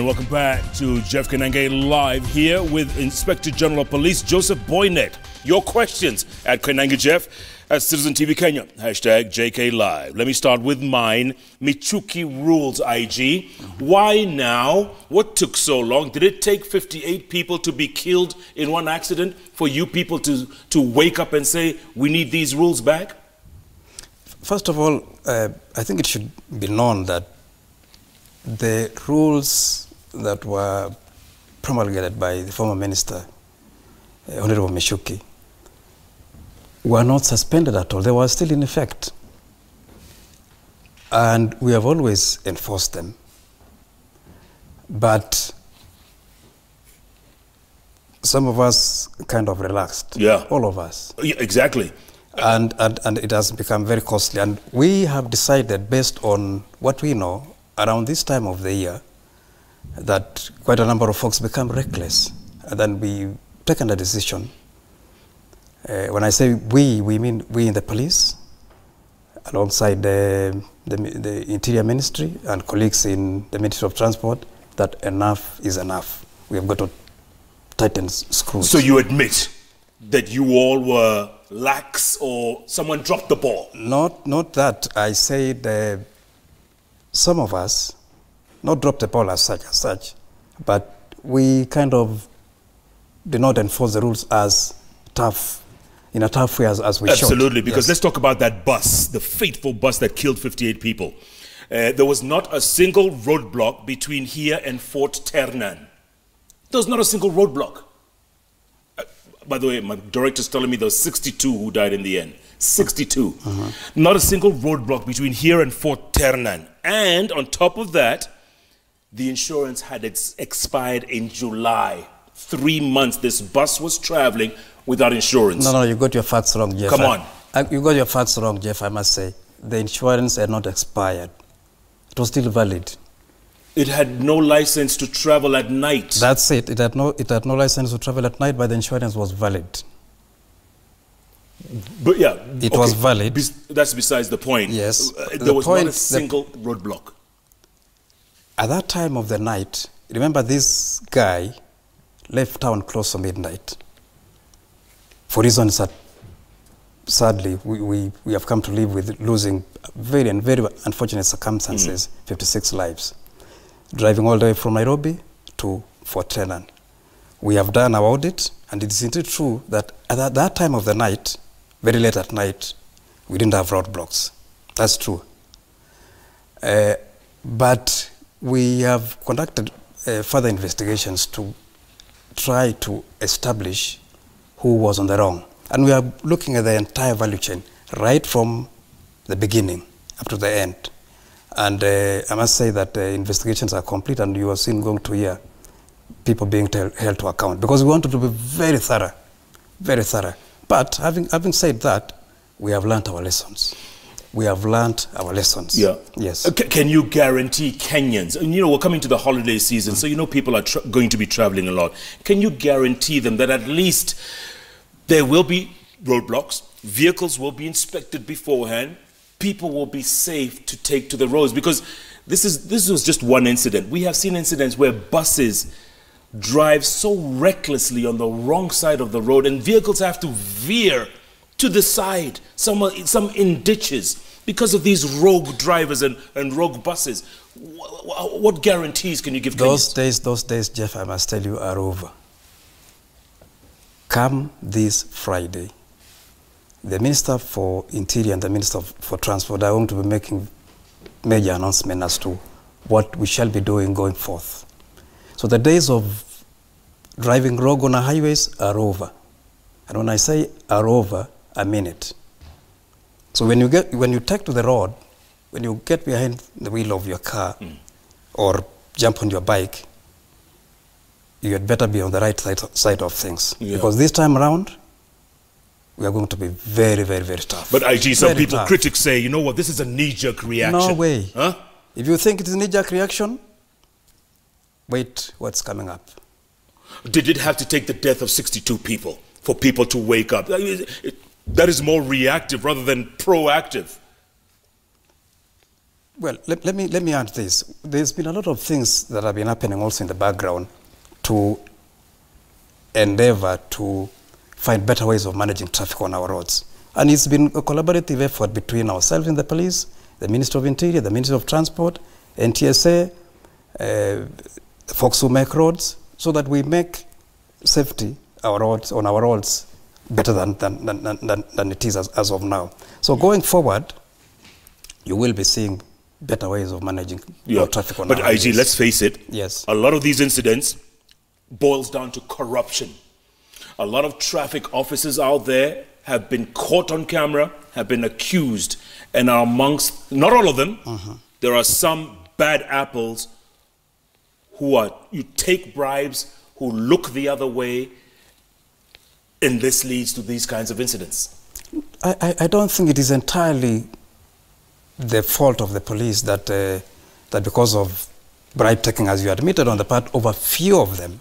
And welcome back to Jeff Koinange Live here with Inspector General of Police Joseph Boinett. Your questions at Koinange Jeff at Citizen TV Kenya. Hashtag JK Live. Let me start with mine. Michuki rules, IG. Why now? What took so long? Did it take 58 people to be killed in one accident for you people to wake up and say, we need these rules back? First of all, I think it should be known that the rules that were promulgated by the former minister, Honorable Michuki, were not suspended at all. They were still in effect. And we have always enforced them. But some of us kind of relaxed. Yeah. All of us. Yeah, exactly. And it has become very costly. And we have decided, based on what we know, around this time of the year, that quite a number of folks become reckless. And then we've taken a decision. When I say we mean we in the police, alongside the Interior Ministry and colleagues in the Ministry of Transport, that enough is enough. We have got to tighten screws. So you admit that you all were lax or someone dropped the ball? Not that. I said some of us, not dropped the ball as such, but we kind of did not enforce the rules as tough, in a tough way as we should. Absolutely, because yes. Let's talk about that bus, the fateful bus that killed 58 people. There was not a single roadblock between here and Fort Ternan. There was not a single roadblock. By the way, my director's telling me there were 62 who died in the end. 62. Not a single roadblock between here and Fort Ternan. And on top of that, the insurance had expired in July. 3 months this bus was traveling without insurance. No, you got your facts wrong, Jeff. Come on. You got your facts wrong, Jeff, I must say. The insurance had not expired. It was still valid. It had no license to travel at night. That's it. It had no license to travel at night, but the insurance was valid. But yeah, it was valid. That's besides the point. Yes. There was not a single roadblock. At that time of the night, remember this guy left town close to midnight. For reasons that, sadly, we have come to live with, losing very unfortunate circumstances, 56 lives. Driving all the way from Nairobi to Fort Ternan. We have done our audit, and it is indeed true that at that time of the night, very late at night, we didn't have roadblocks. That's true. But we have conducted further investigations to try to establish who was on the wrong. And we are looking at the entire value chain, right from the beginning up to the end. And I must say that investigations are complete, and you are soon going to hear people being held to account, because we wanted to be very thorough, very thorough. But having said that, we have learned our lessons. We have learned our lessons. Yeah. Yes. Can you guarantee Kenyans, and you know, we're coming to the holiday season, so you know people are going to be traveling a lot. Can you guarantee them that at least there will be roadblocks, vehicles will be inspected beforehand, people will be safe to take to the roads? Because this was just one incident. We have seen incidents where buses drive so recklessly on the wrong side of the road, and vehicles have to veer to the side, some in ditches, because of these rogue drivers and rogue buses. What guarantees can you give Kenyans? Those days, Jeff, I must tell you, are over. Come this Friday, the Minister for Interior and the Minister for Transport are going to be making major announcements as to what we shall be doing going forth. So the days of driving rogue on our highways are over. And when I say are over, I mean it. So when you take to the road, when you get behind the wheel of your car or jump on your bike, you had better be on the right side of things. Yeah. Because this time around, we are going to be very tough. But IG, some people, critics say, you know what, this is a knee-jerk reaction. No way. Huh? If you think it is a knee-jerk reaction, wait what's coming up. Did it have to take the death of 62 people for people to wake up? That is more reactive rather than proactive. Well, let me add this. There's been a lot of things that have been happening also in the background to endeavor to find better ways of managing traffic on our roads. And it's been a collaborative effort between ourselves in the police, the Ministry of Interior, the Ministry of Transport, NTSA, folks who make roads, so that we make safety on our roads better than it is as of now. So going forward, you will be seeing better ways of managing traffic on our roads. But IG, let's face it, yes, a lot of these incidents boils down to corruption. A lot of traffic officers out there have been caught on camera, have been accused, and are amongst, not all of them, there are some bad apples you take bribes, who look the other way, and this leads to these kinds of incidents. I don't think it is entirely the fault of the police that because of bribe taking, as you admitted, on the part of a few of them,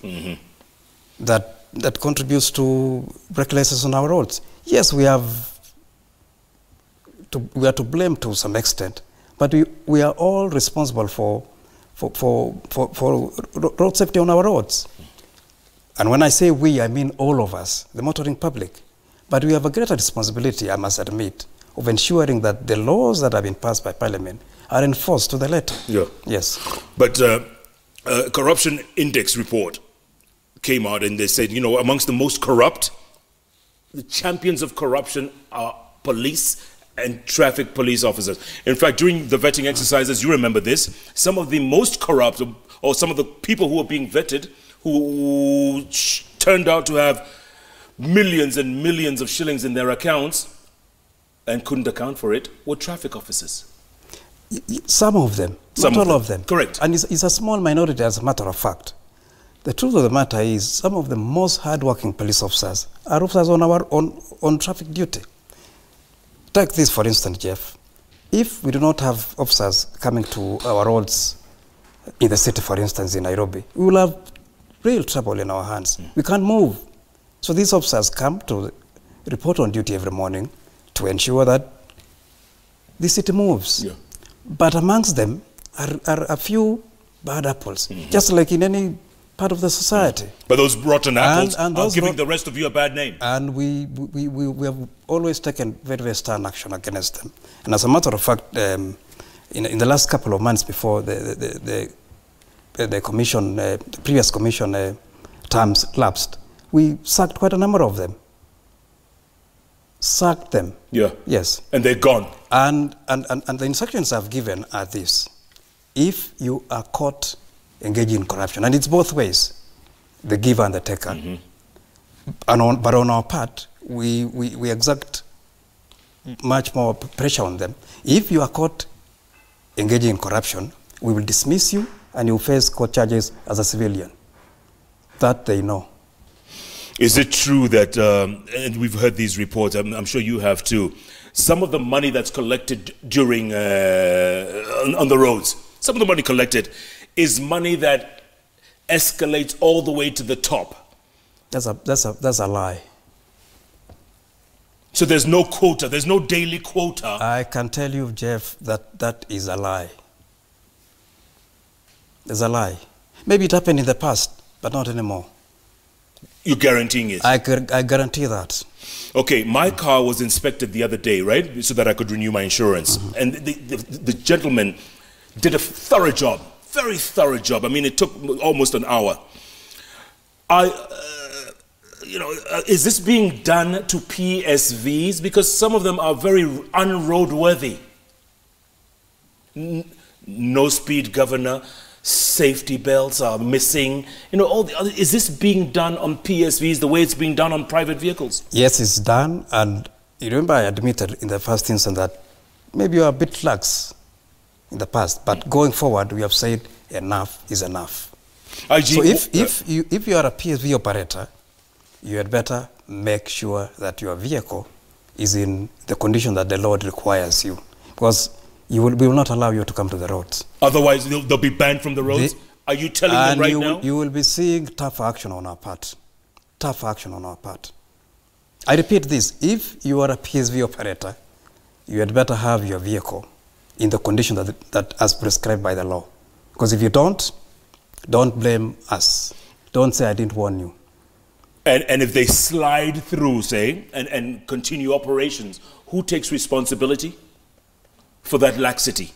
that contributes to recklessness on our roads. Yes, we are to blame to some extent, but we are all responsible for road safety on our roads. And when I say we, I mean all of us, the motoring public. But we have a greater responsibility, I must admit, of ensuring that the laws that have been passed by Parliament are enforced to the letter. Yeah. Yes. But corruption index report came out, and they said, you know, amongst the most corrupt, the champions of corruption are police and traffic police officers. In fact, during the vetting exercises, you remember this, some of the most corrupt, or some of the people who were being vetted, who turned out to have millions and millions of shillings in their accounts and couldn't account for it, were traffic officers. Some of them, not all of them. Correct. And it's a small minority, as a matter of fact. The truth of the matter is, some of the most hardworking police officers are officers on traffic duty. Take this, for instance, Jeff. If we do not have officers coming to our roads in the city, for instance, in Nairobi, we will have real trouble in our hands. We can't move. So these officers come to report on duty every morning to ensure that the city moves. Yeah. But amongst them are a few bad apples, just like in any part of the society. But those rotten apples are giving the rest of you a bad name. And we have always taken very, very stern action against them. And as a matter of fact, in the last couple of months before the commission, the previous commission terms lapsed, we sacked quite a number of them. Sacked them. Yeah. Yes. And they're gone. And the instructions I've given are this: if you are caught engaging in corruption, and it's both ways, the giver and the taker. But on our part, we exert much more pressure on them. If you are caught engaging in corruption, we will dismiss you and you face court charges as a civilian. That they know. Is it true that, and we've heard these reports, I'm sure you have too, some of the money that's collected during, on the roads, some of the money collected is money that escalates all the way to the top? That's a lie. So there's no quota, there's no daily quota? I can tell you, Jeff, that is a lie. There's a lie. Maybe it happened in the past, but not anymore. You're guaranteeing it? I guarantee that. Okay, my car was inspected the other day, right, so that I could renew my insurance. And the gentleman did a thorough job, very thorough job. I mean, it took almost an hour. Is this being done to PSVs? Because some of them are very unroadworthy. No speed governor, safety belts are missing. You know, is this being done on PSVs the way it's being done on private vehicles? Yes, it's done. And you remember I admitted in the first instance that maybe you are a bit lax in the past, but going forward, we have said enough is enough. So if you are a PSV operator, you had better make sure that your vehicle is in the condition that the law requires you, because we will not allow you to come to the roads. Otherwise, they'll be banned from the roads? Are you telling them right now? You will be seeing tough action on our part. Tough action on our part. I repeat this, if you are a PSV operator, you had better have your vehicle in the condition that as prescribed by the law. Because if you don't blame us. Don't say I didn't warn you. And if they slide through, say, and continue operations, who takes responsibility for that laxity?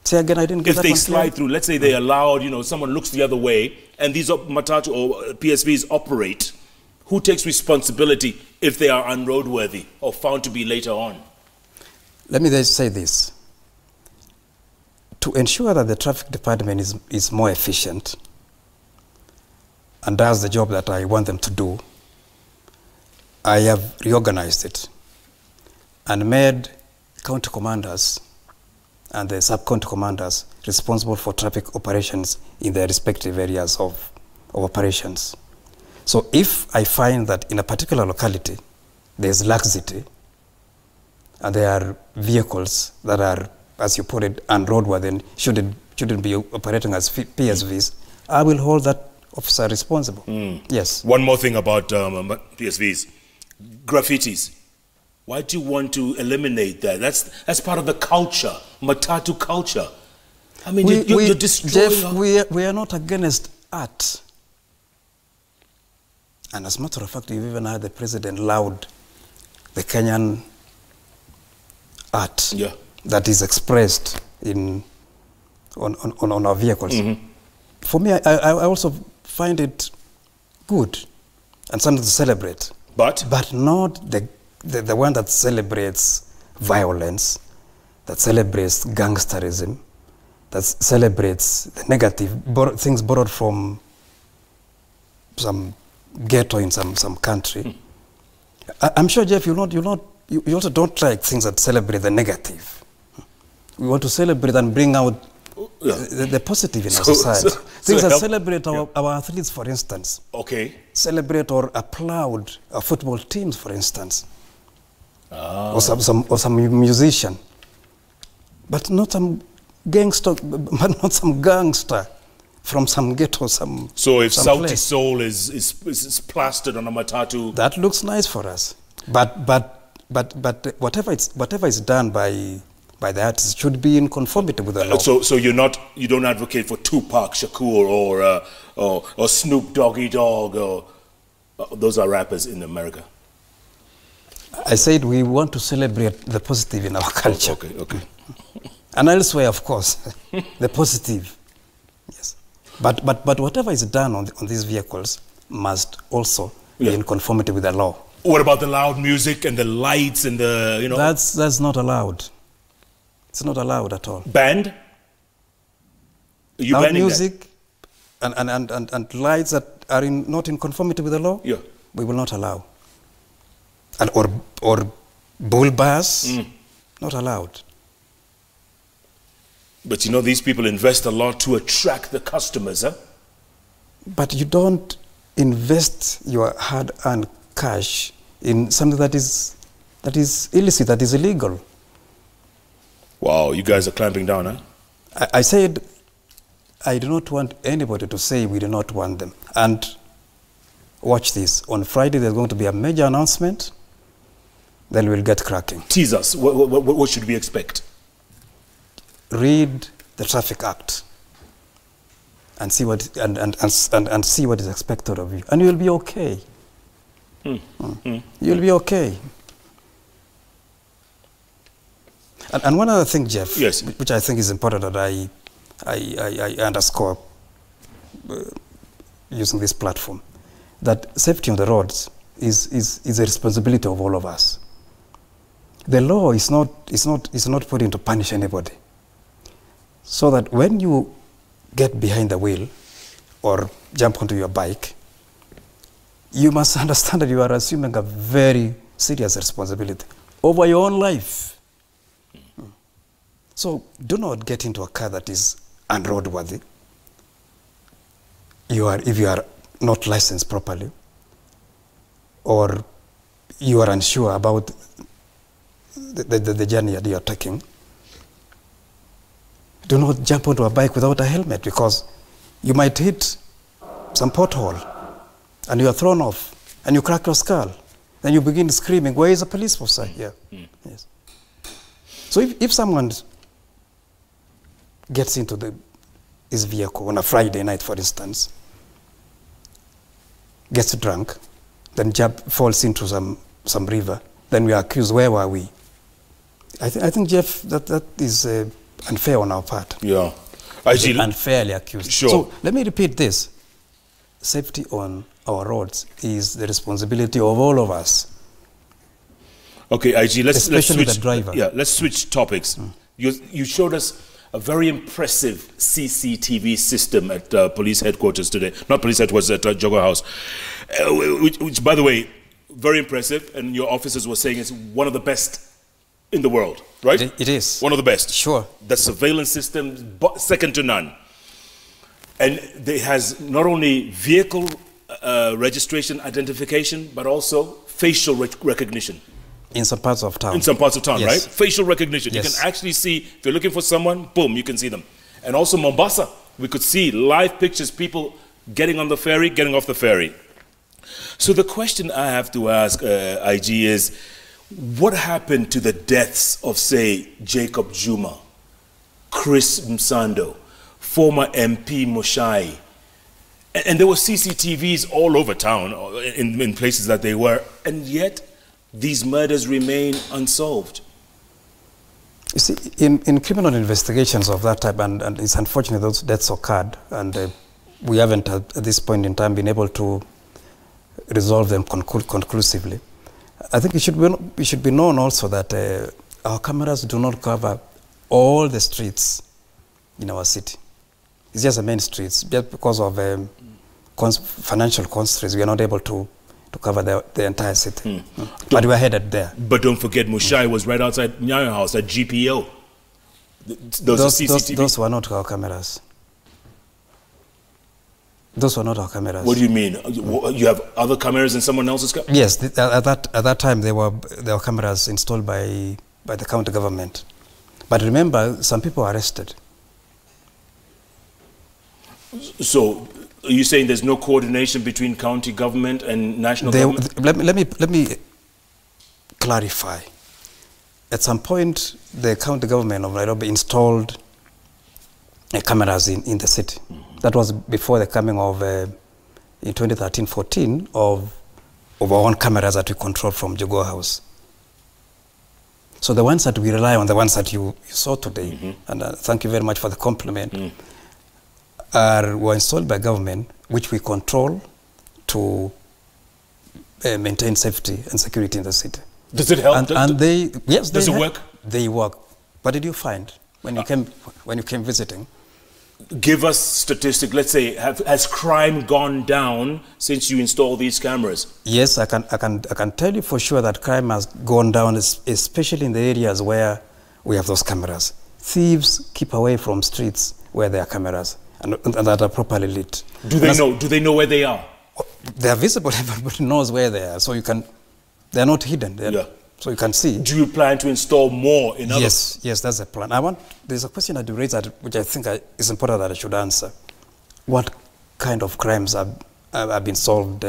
Say again, I didn't get that. If they slide through, let's say they allowed, someone looks the other way, and these Matatu or PSVs operate, who takes responsibility if they are unroadworthy or found to be later on? Let me just say this. To ensure that the traffic department is more efficient and does the job that I want them to do, I have reorganized it and made county commanders and the sub-county commanders responsible for traffic operations in their respective areas of operations. So if I find that in a particular locality there's laxity and there are vehicles that are, as you put it, unroadworthy and shouldn't be operating as PSVs, I will hold that officer responsible. Yes. One more thing about PSVs. Graffitis. Why do you want to eliminate that? That's part of the culture, Matatu culture. I mean, you're destroying... Jeff, we are not against art. And as a matter of fact, we've even had the president laud the Kenyan art that is expressed on our vehicles. For me, I also find it good and something to celebrate. But not the one that celebrates violence, that celebrates gangsterism, that celebrates the negative things borrowed from some ghetto in some country. I'm sure, Jeff, you also don't like things that celebrate the negative. We want to celebrate and bring out the positive in our society. Things that celebrate our athletes, for instance. Okay. Celebrate or applaud our football teams, for instance. Or some musician. But not some gangster, from some ghetto, So if Sauti Soul is plastered on a Matatu... That looks nice for us. But whatever is done by the artist should be in conformity with the law. So you don't advocate for Tupac Shakur or Snoop Doggy Dogg those are rappers in America. I said we want to celebrate the positive in our culture. Okay. And elsewhere, of course, the positive. Yes. But whatever is done on these vehicles must also be in conformity with the law. What about the loud music and the lights and the, That's not allowed. It's not allowed at all. Banned? Are you loud music and lights that are not in conformity with the law? Yeah. We will not allow. And or bull bars, not allowed. But these people invest a lot to attract the customers, huh? But you don't invest your hard-earned cash in something that is illicit, that is illegal. Wow, you guys are clamping down, huh? I said I do not want anybody to say we do not want them. And watch this. On Friday, there's going to be a major announcement. Then we'll get cracking. Tease us. What should we expect? Read the Traffic Act and see what and see what is expected of you, and you'll be okay. You'll be okay. And one other thing, Jeff, yes, which I think is important that I underscore using this platform, that safety on the roads is a responsibility of all of us. The law is not put in to punish anybody. So that when you get behind the wheel or jump onto your bike, you must understand that you are assuming a very serious responsibility over your own life. So do not get into a car that is unroadworthy. If you are not licensed properly, or you are unsure about the journey that you are taking, do not jump onto a bike without a helmet, because you might hit some pothole and you are thrown off and you crack your skull. Then you begin screaming, where is a police officer here? Yes. So if someone gets into his vehicle on a Friday night, for instance, gets drunk, then falls into some river, then we are accused, where were we? I think, Jeff, that is unfair on our part. Yeah. Unfairly accused. Sure. So let me repeat this. Safety on our roads is the responsibility of all of us. Okay, IG, let's switch. The driver. Yeah, let's switch topics. You showed us a very impressive CCTV system at police headquarters today. Not police headquarters, at Jogo House. Which, by the way, very impressive. And your officers were saying it's one of the best in the world, right? It is. One of the best. Sure. The surveillance system, second to none. And it has not only vehicle registration identification, but also facial recognition. In some parts of town. In some parts of town, yes. right? Facial recognition. Yes. You can actually see, if you're looking for someone, boom, you can see them. And also Mombasa, we could see live pictures, people getting on the ferry, getting off the ferry. So the question I have to ask IG is, what happened to the deaths of, say, Jacob Juma, Chris Msando, former MP Moshai? And there were CCTVs all over town, in places that they were, and yet these murders remain unsolved. You see, in criminal investigations of that type, and it's unfortunate those deaths occurred, and we haven't at this point in time been able to resolve them conclusively. I think it should be known also that our cameras do not cover all the streets in our city. It's just the main streets. Just because of financial constraints, we are not able to cover the entire city. But we're headed there. But don't forget, Mushai was right outside Nyayo House at GPO. Those were not our cameras. Those were not our cameras. What do you mean? You have other cameras in someone else's car? Yes, at that time there were cameras installed by the county government. But remember, some people were arrested. So, are you saying there's no coordination between county government and national government? Let me clarify. At some point, the county government of Nairobi installed cameras in the city. That was before the coming of, in 2013-14, of our own cameras that we control from Jogo House. So the ones that we rely on, the ones that you saw today, and thank you very much for the compliment, were installed by government, which we control to maintain safety and security in the city. Does it help? Yes, does it work? They work. What did you find when you came visiting? Give us statistics. Let's say, has crime gone down since you installed these cameras? Yes, I can tell you for sure that crime has gone down, especially in the areas where we have those cameras. Thieves keep away from streets where there are cameras and that are properly lit. Do they know where they are? They are visible. Everybody knows where they are, so they are not hidden. So you can see. Do you plan to install more in other? Yes, that's the plan. There's a question that you raised which I think is important that I should answer. What kind of crimes have been solved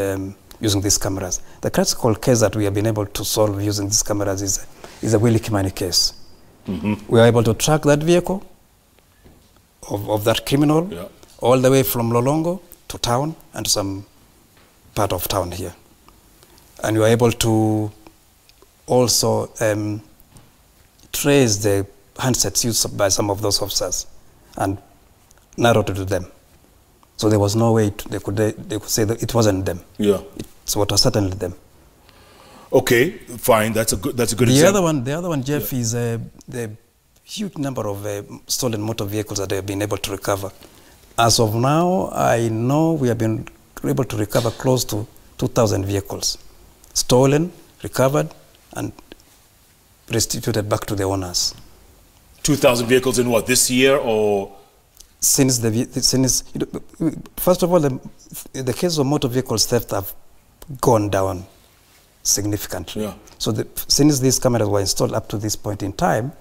using these cameras? The critical case that we have been able to solve using these cameras is a Willie Kimani case. We are able to track that vehicle of that criminal all the way from Lolongo to town and to some part of town here. And we are able to also trace the handsets used by some of those officers and narrow to them. So there was no way they could say that it wasn't them. Yeah, it was certainly them. Okay, fine. That's a good example. The other one, Jeff, is the huge number of stolen motor vehicles that they have been able to recover. As of now, I know we have been able to recover close to 2,000 vehicles, stolen, recovered, and restituted back to the owners. 2,000 vehicles in what, this year or? First of all, the case of motor vehicles theft have gone down significantly. Yeah. So since these cameras were installed up to this point in time,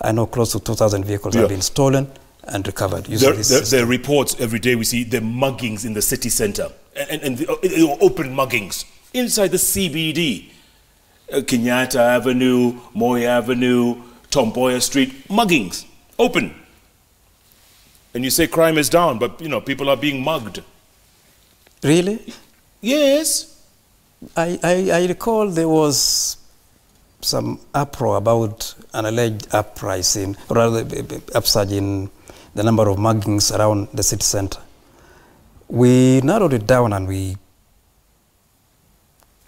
I know close to 2,000 vehicles have been stolen and recovered. There are reports every day we see the muggings in the city center and the open muggings inside the CBD. Kenyatta Avenue, Moi Avenue, Tomboya Street muggings, open. And you say crime is down, but you know, people are being mugged. Really? Yes. I recall there was some uproar about an alleged uprising, or rather upsurge in the number of muggings around the city center. We narrowed it down and we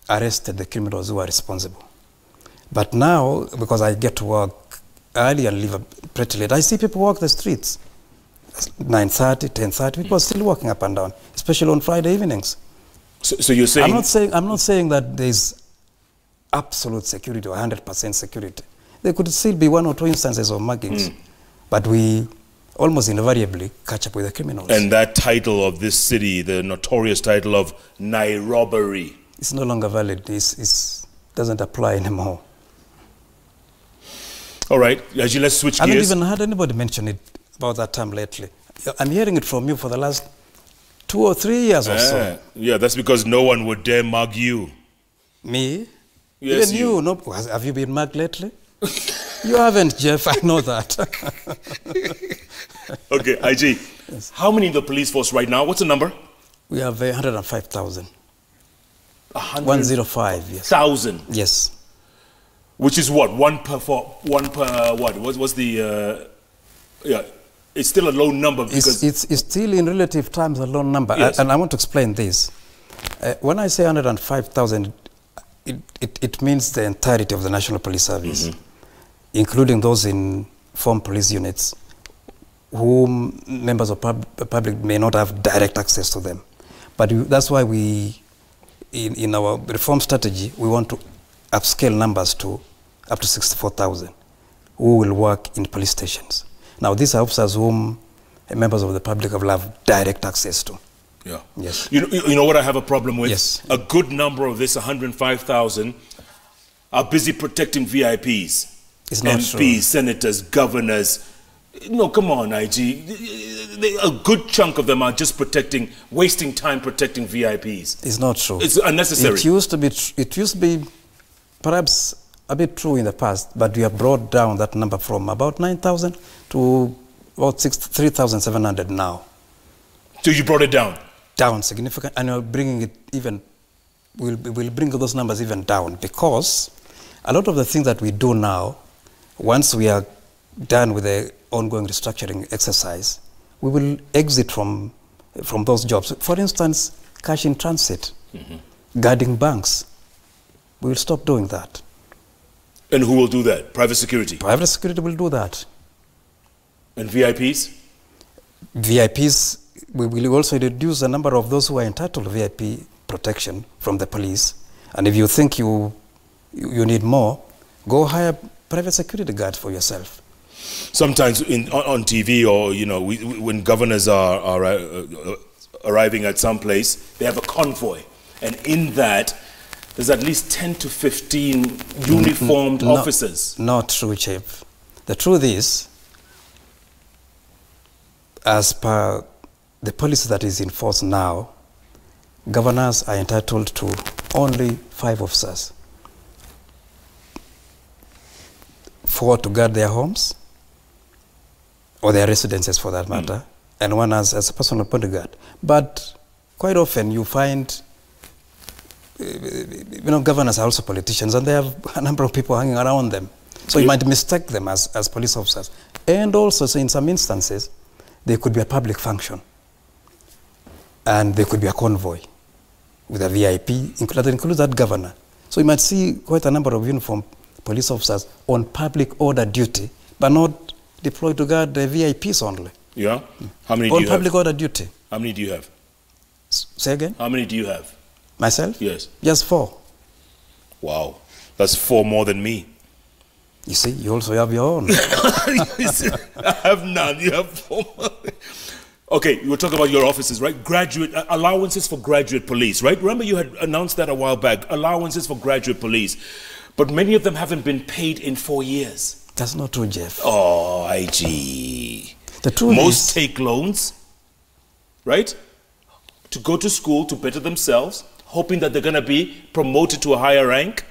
arrested the criminals who were responsible. But now, because I get to work early and leave pretty late, I see people walk the streets. 9:30, 10:30, people are still walking up and down, especially on Friday evenings. So you're saying... I'm not saying that there's absolute security or 100% security. There could still be one or two instances of muggings, but we almost invariably catch up with the criminals. And that title of this city, the notorious title of Nairobi, it's no longer valid. It doesn't apply anymore. All right, let's switch gears. I haven't even heard anybody mention it about that term lately. I'm hearing it from you for the last 2 or 3 years or so. Yeah, that's because no one would dare mug you. Me? Yes, even you. No, have you been mugged lately? You haven't, Jeff. I know that. Okay, IG. Yes. How many in the police force right now? What's the number? We have 105,000. 105, yes. 1,000? Yes. Which is what? One per what? What's the... yeah, it's still a low number because... It's still in relative terms a low number. Yes. And I want to explain this. When I say 105,000, it means the entirety of the National Police Service, including those in formed police units, whom members of the public may not have direct access to them. But that's why we, in our reform strategy, we want to upscale numbers to up to 64,000 who will work in police stations. Now, these are officers whom members of the public will have direct access to. Yeah. Yes. You know what I have a problem with? Yes. A good number of this 105,000 are busy protecting VIPs. It's not MPs, true. senators, governors. No, come on, IG. A good chunk of them are just wasting time protecting VIPs. It's not true. It's unnecessary. It used to be perhaps a bit true in the past, but we have brought down that number from about 9,000 to about 3,700 now. So you brought it down? Down significantly, and we're bringing it even, we'll bring those numbers even down, because a lot of the things that we do now, once we are done with the ongoing restructuring exercise, we will exit from those jobs. For instance, cash in transit, guarding banks. We will stop doing that. And who will do that? Private security? Private security will do that. And VIPs? VIPs, we will also reduce the number of those who are entitled to VIP protection from the police. And if you think you need more, go hire private security guards for yourself. Sometimes on TV, or when governors are arriving at some place, they have a convoy, and in that there's at least 10 to 15 uniformed officers. Not true, Chief. The truth is, as per the policy that is in force now, governors are entitled to only 5 officers. 4 to guard their homes, or their residences for that matter, and 1 as a personal bodyguard. But quite often you find, governors are also politicians, and they have a number of people hanging around them. So you might mistake them as police officers. And also, so in some instances, there could be a public function, and there could be a convoy with a VIP that includes that governor. So you might see quite a number of uniformed police officers on public order duty, but not deployed to guard the VIPs only. Yeah? How many do you have? On public order duty. How many do you have? Say again? How many do you have? Myself? Yes. Just 4. Wow. That's 4 more than me. You see, you also have your own. I have none. You have 4 more. Okay, you were talking about your offices, right? Graduate allowances for graduate police, right? Remember you had announced that a while back, allowances for graduate police. But many of them haven't been paid in 4 years. That's not true, Jeff. Oh, IG. The truth Most take loans, right? To go to school to better themselves, hoping that they're going to be promoted to a higher rank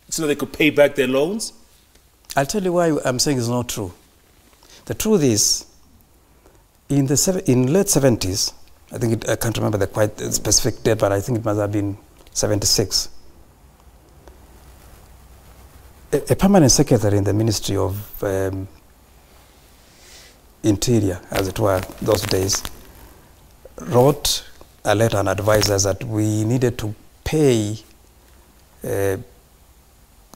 so they could pay back their loans. I'll tell you why I'm saying it's not true. The truth is, in late 70s, I think I can't remember the quite specific date, but I think it must have been 76. A permanent secretary in the Ministry of Interior, as it were, those days, wrote a letter and advised us that we needed to pay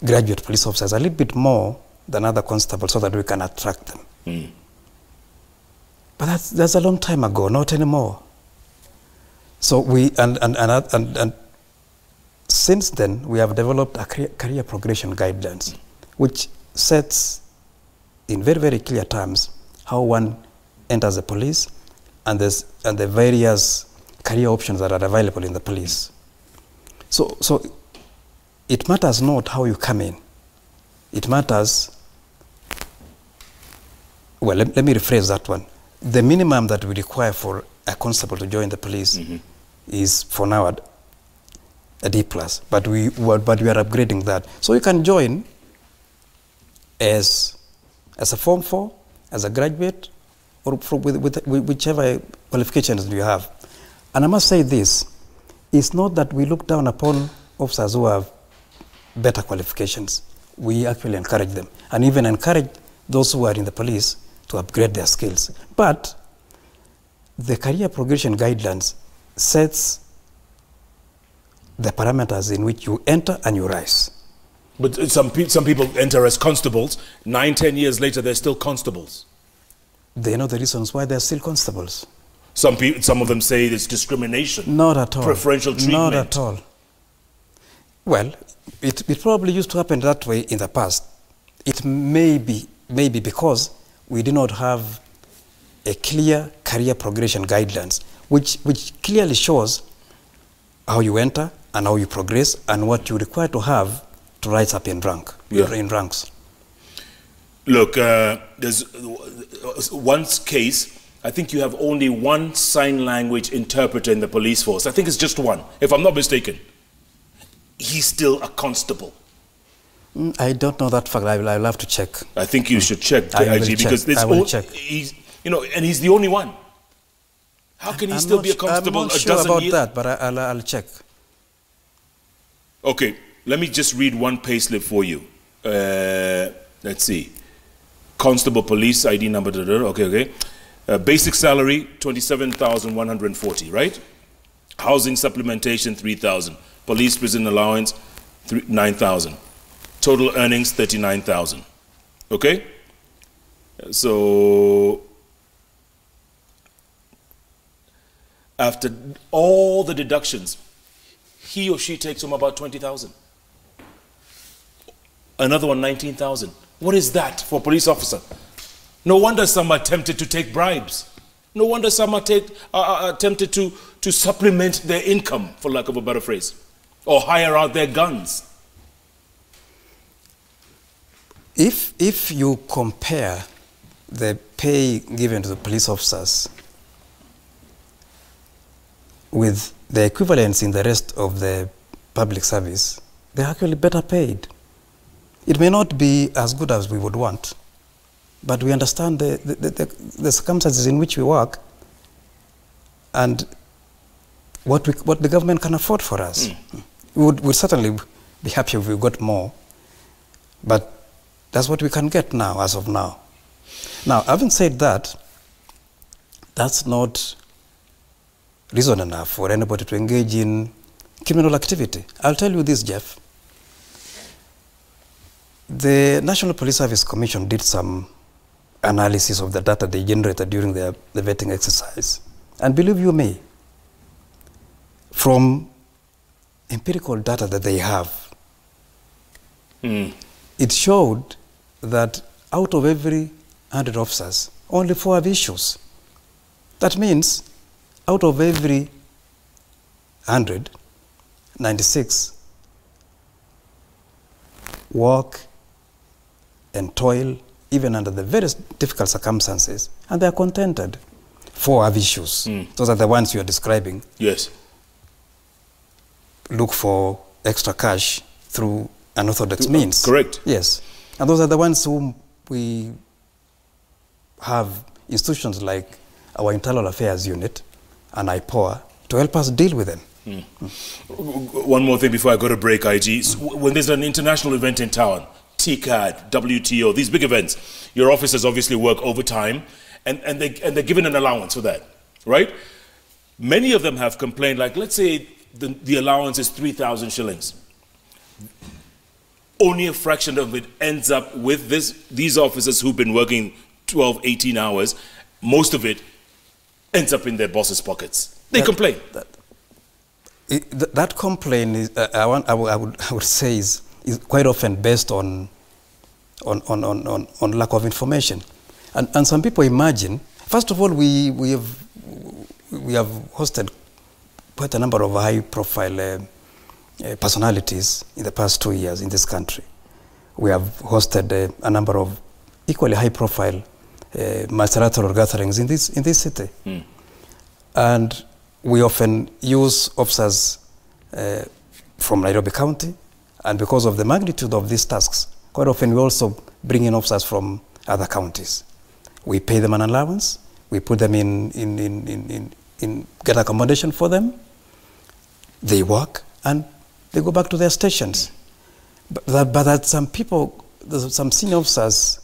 graduate police officers a little bit more than other constables so that we can attract them. Mm. But that's a long time ago, not anymore. So and since then we have developed a career progression guidelines, which sets in very, very clear terms how one enters the police and the various career options that are available in the police. So it matters not how you come in. It matters, well, let me rephrase that one. The minimum that we require for a constable to join the police is for now a D+, but we are upgrading that. So you can join as a Form 4, as a graduate, or with whichever qualifications you have. And I must say this, it's not that we look down upon officers who have better qualifications. We actually encourage them, and even encourage those who are in the police to upgrade their skills. But the career progression guidelines sets the parameters in which you enter and you rise. But some people enter as constables. 9-10 years later, they're still constables. They know the reasons why they're still constables. Some of them say it's discrimination. Not at all. Preferential treatment. Not at all. Well, it probably used to happen that way in the past. It may be because we do not have a clear career progression guidelines, which clearly shows how you enter and how you progress and what you require to have to rise up in rank, in ranks. Look, there's one case. I think you have only one sign language interpreter in the police force. I think it's just one, if I'm not mistaken. He's still a constable. I don't know that fact. I'll have to check. I think you should check, IG, because this he's, and he's the only one. How can he still be a constable? I'm not sure about that, but I'll check. Okay, let me just read one payslip for you. Let's see. Constable police ID number. Okay. Basic salary 27,140, right? Housing supplementation 3,000. Police prison allowance 9,000. Total earnings 39,000. Okay? So after all the deductions, he or she takes home about 20,000. Another one 19,000. What is that for a police officer? No wonder some are tempted to take bribes. No wonder some are tempted to supplement their income, for lack of a better phrase, or hire out their guns. If you compare the pay given to the police officers with the equivalents in the rest of the public service, they're actually better paid. It may not be as good as we would want, but we understand the circumstances in which we work and what the government can afford for us. We'd certainly be happy if we got more, but that's what we can get now, as of now. Now, having said that, that's not reason enough for anybody to engage in criminal activity. I'll tell you this, Jeff. The National Police Service Commission did some analysis of the data they generated during the vetting exercise. And believe you me, from empirical data that they have, it showed that out of every 100 officers, only 4 have issues. That means out of every 100, 96 work and toil even under the very difficult circumstances, and they are contented. 4 have issues. Those are the ones you are describing. Yes. Look for extra cash through unorthodox means. Correct. Yes. And those are the ones whom we have institutions like our Internal Affairs Unit and IPOA to help us deal with them. One more thing before I go to break, IG. So when there's an international event in town, TCAD, WTO, these big events, your officers obviously work overtime and they're given an allowance for that, right? Many of them have complained, like let's say the allowance is 3,000 shillings. Only a fraction of it ends up with these officers who've been working 12, 18 hours. Most of it ends up in their bosses' pockets. They complain. That complaint is, I would say is quite often based on lack of information, and some people imagine. First of all, we have hosted quite a number of high-profile personalities in the past 2 years in this country. We have hosted a number of equally high-profile multilateral gatherings in this city, and we often use officers from Nairobi County, and because of the magnitude of these tasks, quite often we also bring in officers from other counties. We pay them an allowance, we put them get accommodation for them, they work, and they go back to their stations. But that some people, some senior officers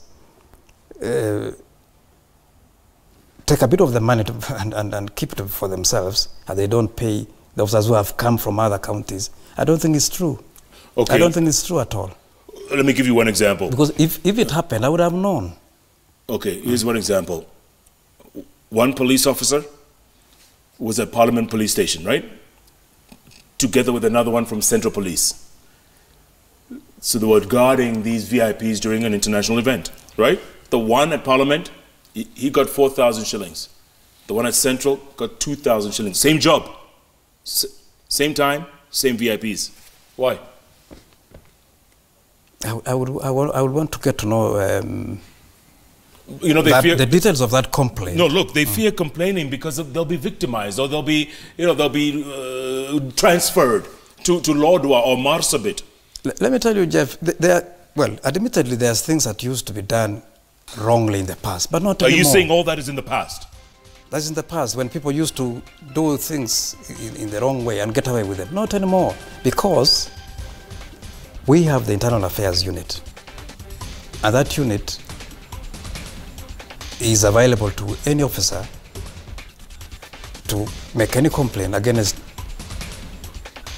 take a bit of the money and keep it for themselves, and they don't pay the officers who have come from other counties. I don't think it's true. Okay. I don't think it's true at all. Let me give you one example. Because if it happened, I would have known. Okay, here's one example. One police officer was at Parliament Police Station, right? Together with another one from Central Police. So they were guarding these VIPs during an international event, right? The one at Parliament, he got 4,000 shillings. The one at Central got 2,000 shillings. Same job, same time, same VIPs. Why? I would want to get to know you know, fear the details of that complaint. No, look, they fear complaining because they'll be victimized, or they'll be transferred to Lodwar or Marsabit. Let me tell you, Jeff, well, admittedly, there's things that used to be done wrongly in the past, but not anymore. Are you saying all that is in the past? That's in the past, when people used to do things in the wrong way and get away with it. Not anymore, because we have the Internal Affairs Unit, and that unit is available to any officer to make any complaint against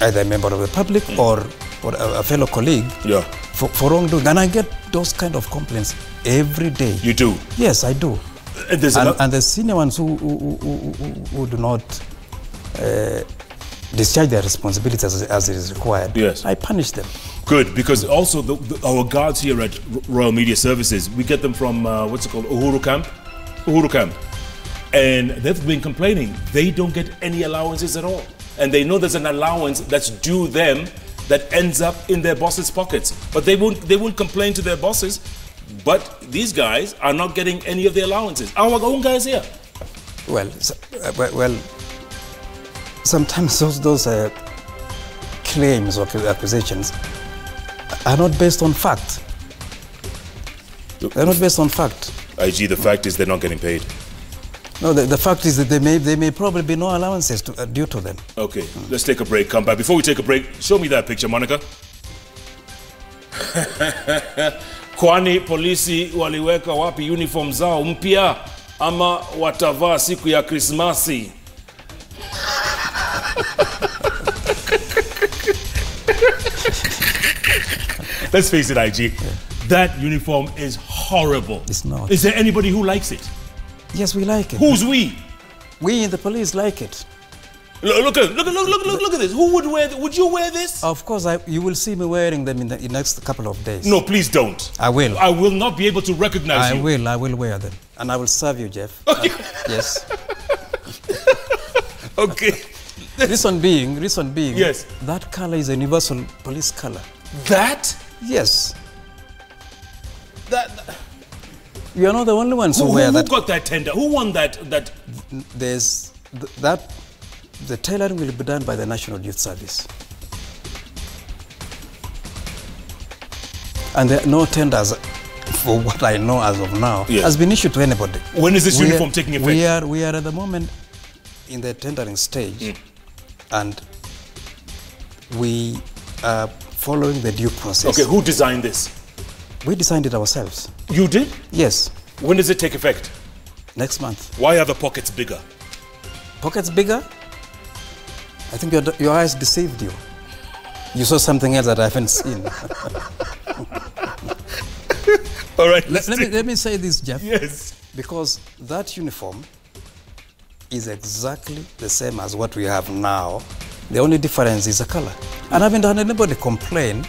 either a member of the public or a fellow colleague for wrongdoing. And I get those kind of complaints every day. You do? Yes, I do. And the senior ones who do not discharge their responsibilities as it is required, yes, I punish them. Good, because also our guards here at Royal Media Services, we get them from, what's it called, Uhuru Camp? Uhuru Camp. And they've been complaining. They don't get any allowances at all. And they know there's an allowance that's due them that ends up in their bosses' pockets. But they won't complain to their bosses. But these guys are not getting any of the allowances. Our own guys here. Well, sometimes those claims or accusations are not based on fact. They're not based on fact. IG, the fact is they're not getting paid. No, the fact is that there may probably be no allowances due to them. Okay, let's take a break, come back. Before we take a break, show me that picture, Monica. Kwani polisi waliweka wapi uniform zao mpya ama watavaa siku ya Krismasi? Let's face it, IG. That uniform is horrible. It's not. Is there anybody who likes it? Yes, we like it. Who's we? We in the police like it. Look at this. Who would wear this? Would you wear this? Of course, you will see me wearing them in the next couple of days. No, please don't. I will. I will not be able to recognize you. I will wear them. And I will serve you, Jeff. Okay. Yes. Okay. Reason being, yes, that color is a universal police color. That? Yes. You are not the only ones who wear that. Who got that tender? Who won that? The tailoring will be done by the National Youth Service. And there are no tenders, for what I know as of now, has been issued to anybody. When is this uniform taking effect? We are at the moment in the tendering stage, and we are following the due process. Okay, who designed this? We designed it ourselves. You did? Yes. When does it take effect? Next month. Why are the pockets bigger? Pockets bigger? I think your eyes deceived you. You saw something else that I haven't seen. All right. Let me say this, Jeff. Yes. Because that uniform is exactly the same as what we have now. The only difference is the color. And I haven't had anybody complain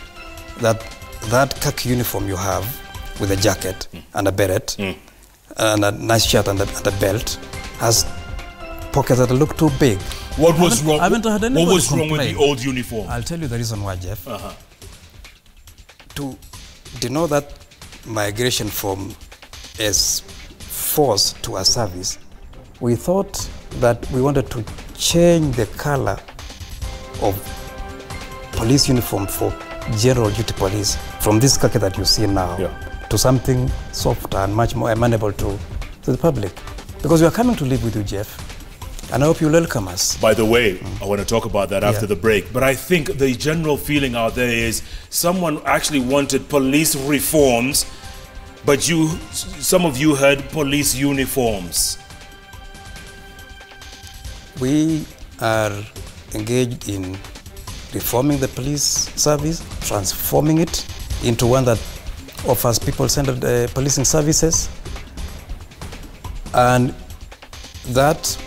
that that khaki uniform you have with a jacket and a beret and a nice shirt and a belt has pockets that look too big. What was wrong? What was wrong with the old uniform? I'll tell you the reason why, Jeff. To denote that migration from a force to a service, we thought that we wanted to change the color of police uniform for general duty police from this khaki that you see now to something softer and much more amenable to the public. Because we are coming to live with you, Jeff. And I hope you'll welcome us. By the way, I want to talk about that after the break. But I think the general feeling out there is someone actually wanted police reforms, but some of you heard police uniforms. We are engaged in reforming the police service, transforming it into one that offers people-centered policing services. And that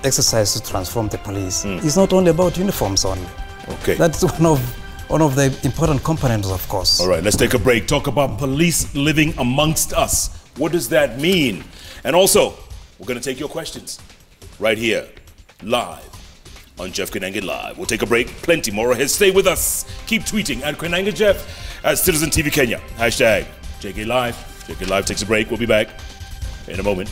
exercise to transform the police is not only about uniforms only. Okay. That's one of the important components, of course. All right, let's take a break. Talk about police living amongst us. What does that mean? And also, we're going to take your questions right here, live on Jeff Koinange Live. We'll take a break. Plenty more ahead. Stay with us. Keep tweeting at Koinange Jeff at Citizen TV Kenya. # JK Live. JK Live takes a break. We'll be back in a moment.